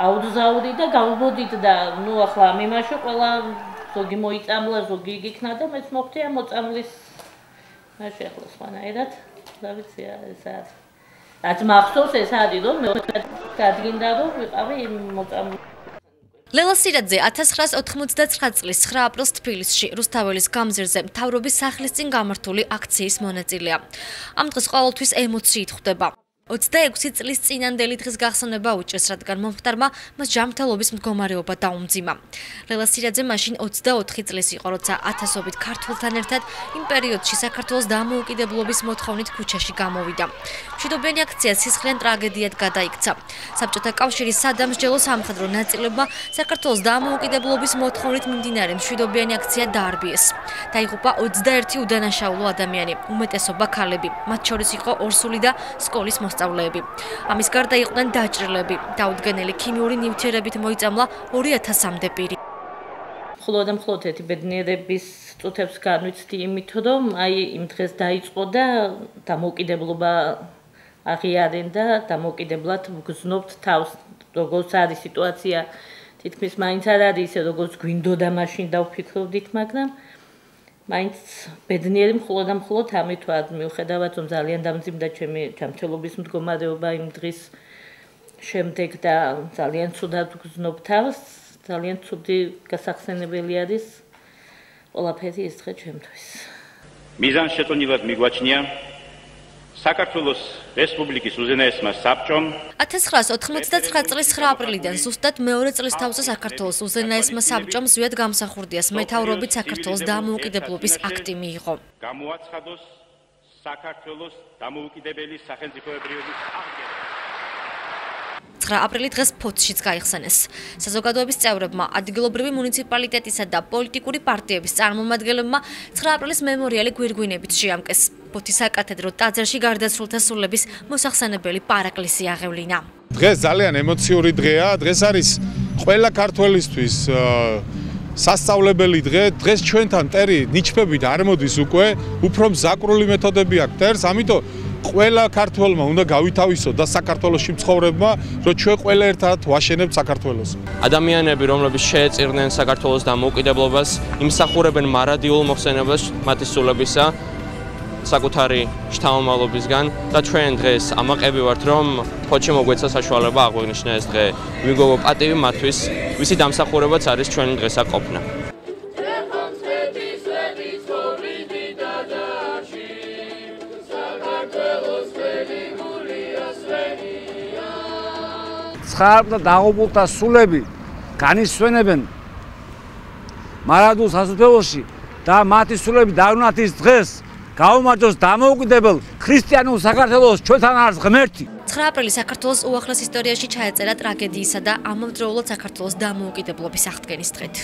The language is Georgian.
აუძზაუდით და გავბოდით და ნუ ახლა მიმაშო ყველა ზოგი მოიწამლა, ზოგი იქნა და მეც მოხდია მოწამლის მაშინ ახლა სხვანაირად და ვიცი ეს არის. რაც მახსოვს ეს არის რომ მე გადგინდა რომ ვიყავი მოწამლი. ლელა სირაძე 1999 წლის 9 აპრილს თბილისში რუსთაველის გამზირზე მთავრობის სახლის წინ გამართული აქციის მონაწილეა. ამ დღეს ყოველთვის ემოციით ხვდება. 26 წლის წინანდელი დღის გახსოვნება უჭირს, რადგან მომხდარმა მას ჯანმრთელობის მდგომარეობა დაუმძიმა. ლელა სირაძე მაშინ 24 წლის იყო, როცა ათასობით ქართველთან ერთად იმ პერიოდში საქართველოს დამოუკიდებლობის მოთხოვნით ქუჩაში გამოვიდა. მშვიდობიანი აქცია სისხლიან ტრაგედიად გადაიქცა. საბჭოთა კავშირის სადამსჯელო სამხედრო ნაწილებმა საქართველოს დამოუკიდებლობის მოთხოვნით მიმდინარე მშვიდობიანი აქცია დაარბიეს. დაიღუპა 21 უდანაშაულო ადამიანი, უმეტესობა ქალები, მათ შორის იყო ორსული და სკოლის მოსწავლეები. ამის გარდა იყვნენ დაჭრილები, დაუდგენელი ქიმიური ნივთიერებით მოიწამლა 2000-მდე პირი. მხოლოდ ერთი ბედნიერების წუთებს განვიცდი იმით, რომ აი იმ დღეს დაიწყო და დამოუკიდებლობა აღიარენ და დამოუკიდებლად ვგრძნობთ თავს, როგორც არის სიტუაცია, თითქმის მაინც არ არის ისე, როგორც გვინდოდა მაშინ დავფიქრობდით, მაგრამ მაინც ბედნიერი მხოლოდ ამით ვარ, მიუხედავად რომ ძალიან დამძიმდა ჩემი ჯანმრთელობის მდგომარეობა იმ დღის შემდეგ და ძალიან ცუდად ვგრძნობ თავს, ძალიან ცუდი გასახსენებელი არის ყველაფერი ეს დღე ჩემთვის. მიზანშეწონილად მიგვაჩნია საქართველოს რესპუბლიკის უზენაესმა საბჭომ 1999 წლის 9 აპრილიდან ზუსტად მეორე წლის თავზე საქართველოს უზენაესმა საბჭომ ზვიად გამსახურდიას მეთაურობით საქართველოს დამოუკიდებლობის აქტი მიიღო. გამოაცხადოს საქართველოს დამოუკიდებელი სახელმწიფოებრიობის აღდგენა. 9 აპრილი დღეს ფოთშიც გაიხსენეს. საზოგადოების წევრებმა, ადგილობრივი მუნიციპალიტეტისა და პოლიტიკური პარტიების წარმომადგენლებმა 9 აპრილის მემორიალი გვირგვინებით შეამკეს. ფოთის საკათედრო ტაძარში გარდაცვლილთა სულების მოსახსენებელი პარაკლისი აღევლინა. დღეს ძალიან ემოციური დღეა. დღეს არის ყველა ქართველისთვის სასწავლებელი დღე. დღეს ჩვენთან ტერი ნიჩბებით არ მოდის უკვე, უფრო მზაკრული მეთოდები აქვს ტერს, ამიტომ ყველა ქართველმა უნდა გავითავისოთ და საქართველოში მცხოვრებმა, რომ ჩვენ ყველა ერთად ვაშენებთ საქართველოს. ადამიანები, რომლებიც შეეწირნენ საქართველოს დამოუკიდებლობას, იმსახურებენ მარადიულ მოხსენებას მათი სულებისა საკუთარი შთამომავლობისგან და ჩვენ დღეს ამაყები ვართ, რომ ფოთში მოგვეცა საშუალება აღვნიშნა ეს დღე. ვიგობო პატივი მათთვის, ვისი დამსახურებაც არის ჩვენი დღესა ყოფნა. ცხარბ და დაღუპულთა სულები განისვენებენ მარადულ სასუფეველში და მათი სულები დავნათ ის დღეს გაუმარჯოს დამოუკიდებელ ქრისტიანულ საქართველოს ჩვენთან არის ღმერთი. 9 აპრილი საქართველოს უახლეს ისტორიაში ჩაეწერა ტრაგედიისა და ამავდროულად საქართველოს დამოუკიდებლობის აღდგენის დღედ.